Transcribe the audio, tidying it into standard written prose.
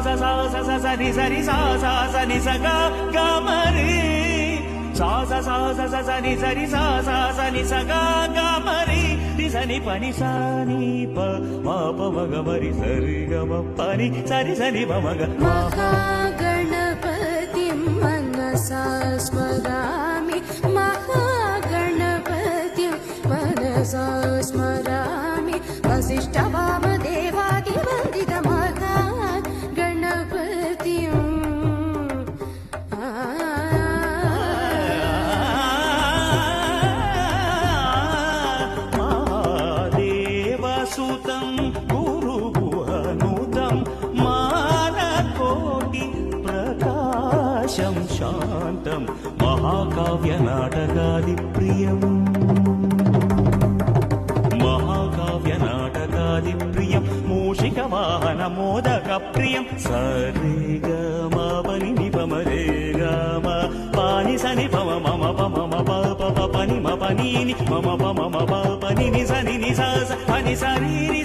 ni sa ni sa ni sa ga ma re sa ni sa ni sa ni sa ga ma re ni sa ni pa ma pa ma ga ma ri sa ri ga ma pa ni sa ni pa ma ga. महागणपतिं मनसा स्मरामि महागणपतिं मनसा स्मरामि वसिष्ठवामदेवादिवन्दितमहागणपतिम् महादेवसुतं गुरुगुहनुतं मानकोटि प्रकाशं शान्तं महाकाव्यनाटकादिप्रियम् महाकाव्यनाटकादिप्रियं मूषिकवाहनमोदकप्रियं सरे ग म पनि नि प म रे ग म पानि स नि प म म प म म प प प नि म प नि नि म म प म म प प नि नि स नि स प नि स रि रि